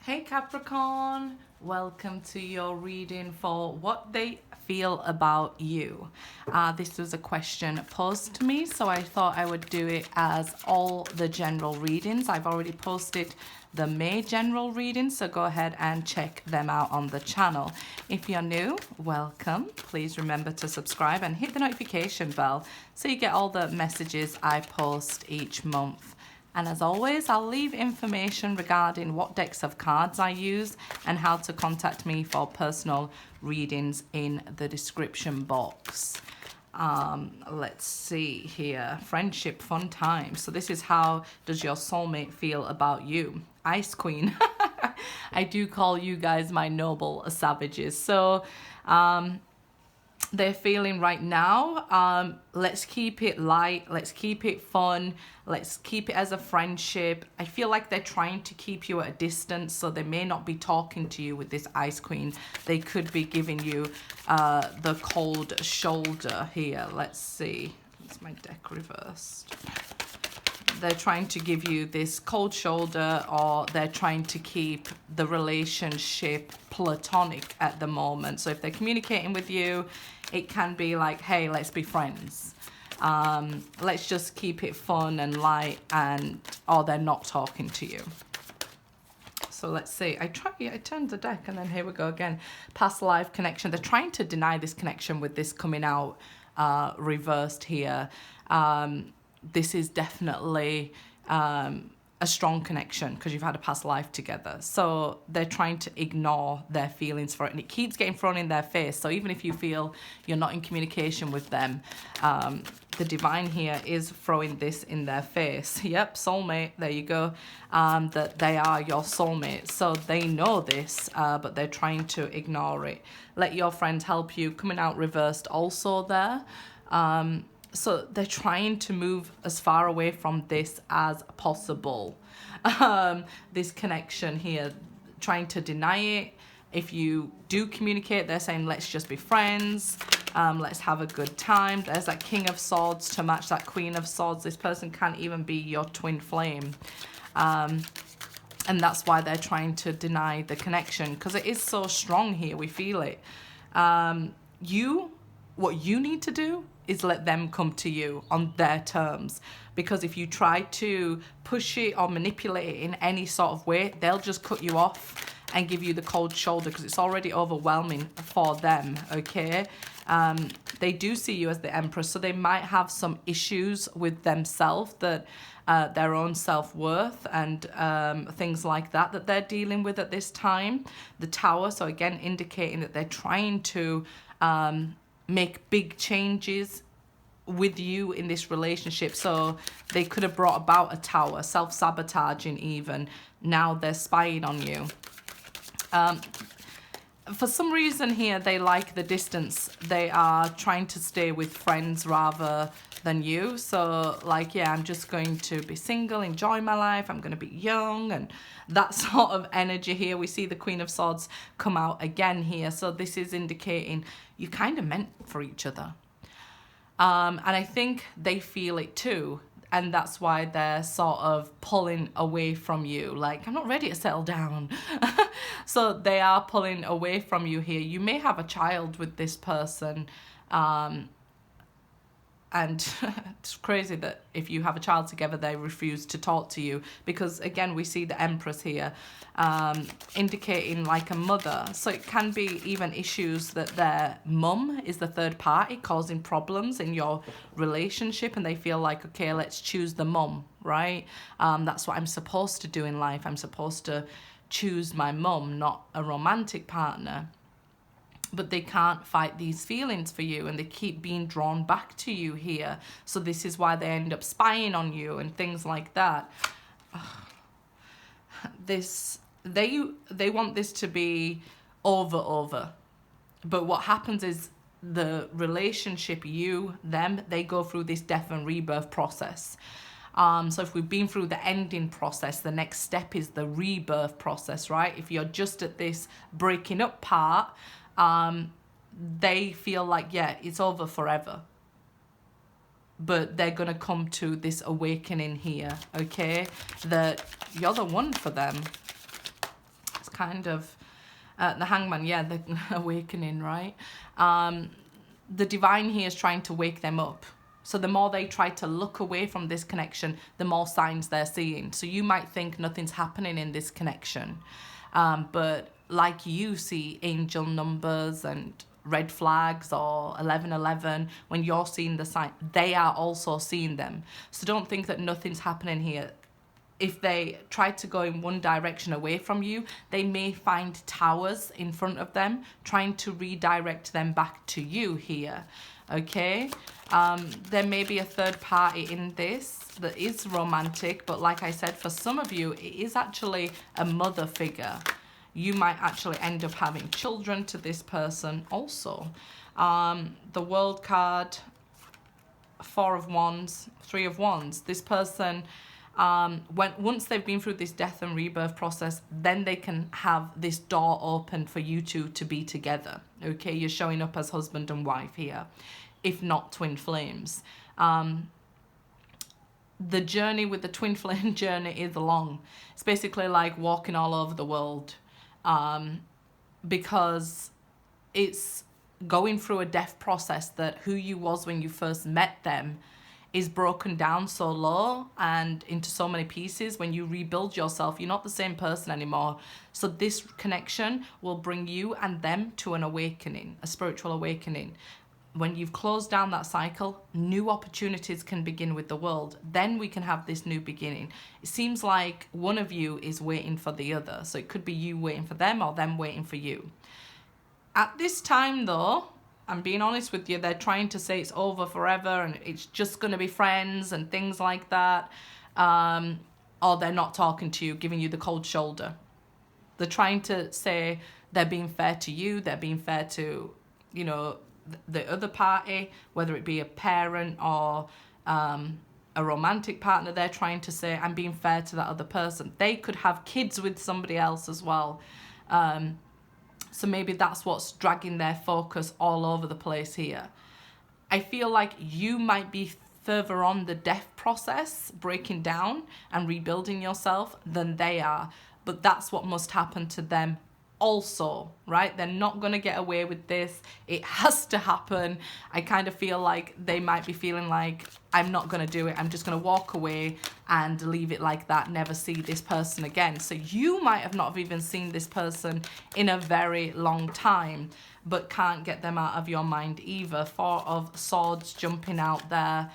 Hey Capricorn, welcome to your reading for what they feel about you. This was a question posed to me, so I thought I would do it as all the general readings. I've already posted the May general readings, so go ahead and check them out on the channel. If you're new, welcome. Please remember to subscribe and hit the notification bell so you get all the messages I post each month. And as always, I'll leave information regarding what decks of cards I use and how to contact me for personal readings in the description box. Let's see here. Friendship, fun times. So this is how does your soulmate feel about you? Ice Queen. I do call you guys my noble savages. So they're feeling right now, let's keep it light, let's keep it fun, let's keep it as a friendship. I feel like they're trying to keep you at a distance, so they may not be talking to you with this Ice Queen. They could be giving you the cold shoulder here. Let's see, it's my deck reversed. They're trying to give you this cold shoulder, or they're trying to keep the relationship platonic at the moment. So if they're communicating with you, it can be like, hey, let's be friends. Let's just keep it fun and light, or they're not talking to you. So let's see. I turned the deck and then here we go again. Past life connection. They're trying to deny this connection with this coming out reversed here. This is definitely a strong connection because you've had a past life together. So they're trying to ignore their feelings for it, and it keeps getting thrown in their face. So even if you feel you're not in communication with them, the divine here is throwing this in their face. Yep, soulmate, there you go. That they are your soulmate. So they know this, but they're trying to ignore it. Let your friends help you. Coming out reversed also there. So they're trying to move as far away from this as possible. This connection here, trying to deny it. If you do communicate, they're saying, let's just be friends. Let's have a good time. There's that King of Swords to match that Queen of Swords. This person can't even be your twin flame. And that's why they're trying to deny the connection, because it is so strong here. We feel it. What you need to do is let them come to you on their terms, because if you try to push it or manipulate it in any sort of way, they'll just cut you off and give you the cold shoulder because it's already overwhelming for them. Okay, they do see you as the Empress, so they might have some issues with themselves, that their own self-worth and things like that they're dealing with at this time. The Tower, so again indicating that they're trying to make big changes with you in this relationship. So they could have brought about a tower, self-sabotaging even. Now they're spying on you. For some reason here, they like the distance. They are trying to stay with friends rather than you. So like, yeah, I'm just going to be single, enjoy my life. I'm going to be young, and that sort of energy here. We see the Queen of Swords come out again here. So this is indicating you kind of meant for each other. And I think they feel it too. And that's why they're sort of pulling away from you. Like, I'm not ready to settle down. So they are pulling away from you here. You may have a child with this person. And it's crazy that if you have a child together, they refuse to talk to you. Because, again, we see the Empress here, indicating like a mother. So it can be even issues that their mum is the third party causing problems in your relationship. And they feel like, okay, let's choose the mum, right? That's what I'm supposed to do in life. I'm supposed to choose my mum, not a romantic partner. But they can't fight these feelings for you, and they keep being drawn back to you here. So this is why they end up spying on you and things like that. They want this to be over. But what happens is the relationship, them, they go through this death and rebirth process. So if we've been through the ending process, the next step is the rebirth process, right? If you're just at this breaking up part, they feel like, yeah, it's over forever. But they're going to come to this awakening here, okay? That you're the one for them. kind of, the Hangman, yeah, the awakening, right? The divine here is trying to wake them up. So the more they try to look away from this connection, the more signs they're seeing. So you might think nothing's happening in this connection. But like you see angel numbers and red flags or 1111, when you're seeing the sign, they are also seeing them. So don't think that nothing's happening here. If they try to go in one direction away from you, they may find towers in front of them trying to redirect them back to you here. Okay, there may be a third party in this that is romantic, but like I said, for some of you, it is actually a mother figure. You might actually end up having children to this person also. The World card, 4 of Wands, 3 of Wands. This person, once they've been through this death and rebirth process, then they can have this door open for you two to be together. Okay, you're showing up as husband and wife here, if not twin flames. The journey with the twin flame journey is long. It's basically like walking all over the world, because it's going through a death process that who you was when you first met them is broken down so low and into so many pieces. When you rebuild yourself, you're not the same person anymore. So this connection will bring you and them to an awakening, a spiritual awakening. When you've closed down that cycle, new opportunities can begin with the world. Then we can have this new beginning. It seems like one of you is waiting for the other. So it could be you waiting for them or them waiting for you. At this time though, I'm being honest with you, they're trying to say it's over forever and it's just going to be friends and things like that. Or they're not talking to you, giving you the cold shoulder. They're trying to say they're being fair to you, they're being fair to, you know, the other party, whether it be a parent or a romantic partner. They're trying to say, I'm being fair to that other person. They could have kids with somebody else as well. So maybe that's what's dragging their focus all over the place here. I feel like you might be further on the death process, breaking down and rebuilding yourself, than they are. But that's what must happen to them also, right? They're not going to get away with this. It has to happen. I kind of feel like they might be feeling like, I'm not going to do it. I'm just going to walk away and leave it like that, never see this person again. So you might have not have even seen this person in a very long time, but can't get them out of your mind either. 4 of Swords jumping out there,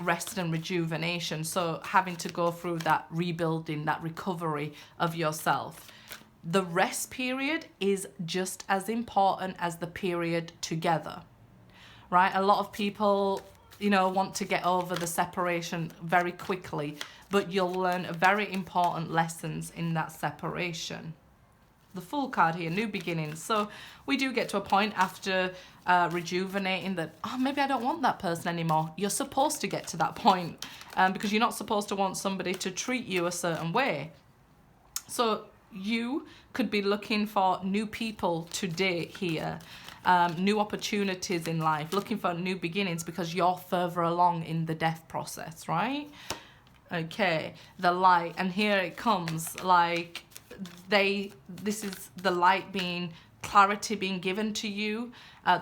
rest and rejuvenation. So having to go through that rebuilding, that recovery of yourself. The rest period is just as important as the period together, right? A lot of people, you know, want to get over the separation very quickly, but you'll learn very important lessons in that separation. The Fool card here, new beginnings. So we do get to a point after rejuvenating that, oh, maybe I don't want that person anymore. You're supposed to get to that point because you're not supposed to want somebody to treat you a certain way. So you could be looking for new people to date here, new opportunities in life, looking for new beginnings because you're further along in the death process, right? Okay, the light, and here it comes, like this is the light being, clarity being given to you,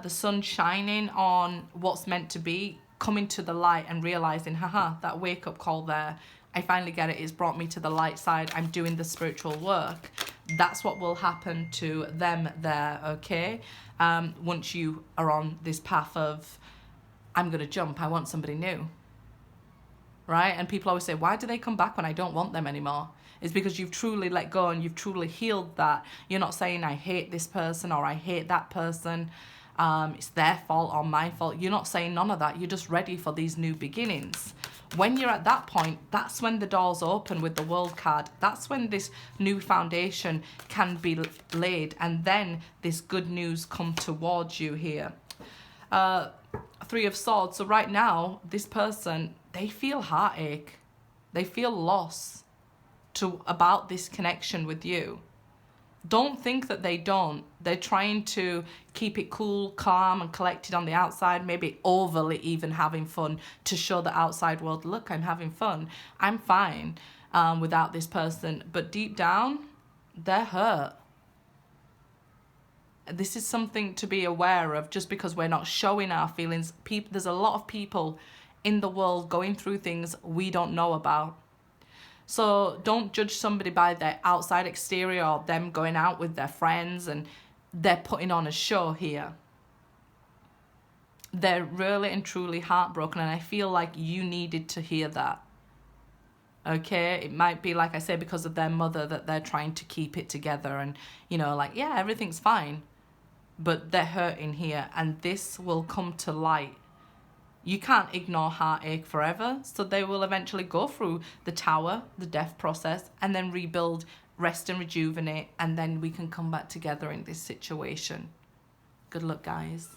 the sun shining on what's meant to be, coming to the light and realizing, haha, that wake-up call there, I finally get it. It's brought me to the light side. I'm doing the spiritual work. That's what will happen to them there, okay? Once you are on this path of, I'm going to jump. I want somebody new, right? And people always say, why do they come back when I don't want them anymore? It's because you've truly let go and you've truly healed that. You're not saying, I hate this person or I hate that person. It's their fault or my fault. You're not saying none of that. You're just ready for these new beginnings. When you're at that point, that's when the doors open with the World card. That's when this new foundation can be laid, and then this good news come towards you here. 3 of Swords. So right now, this person, they feel heartache. They feel loss about this connection with you. Don't think that they don't. They're trying to keep it cool, calm and collected on the outside, maybe overly even having fun to show the outside world, look, I'm having fun. I'm fine without this person. But deep down, they're hurt. This is something to be aware of. Just because we're not showing our feelings, there's a lot of people in the world going through things we don't know about. So don't judge somebody by their outside exterior or them going out with their friends and they're putting on a show here. They're really and truly heartbroken, and I feel like you needed to hear that. Okay, it might be, like I say, because of their mother that they're trying to keep it together and, you know, like, yeah, everything's fine. But they're hurting here, and this will come to light. You can't ignore heartache forever, so they will eventually go through the tower, the death process, and then rebuild, rest and rejuvenate, and then we can come back together in this situation. Good luck, guys.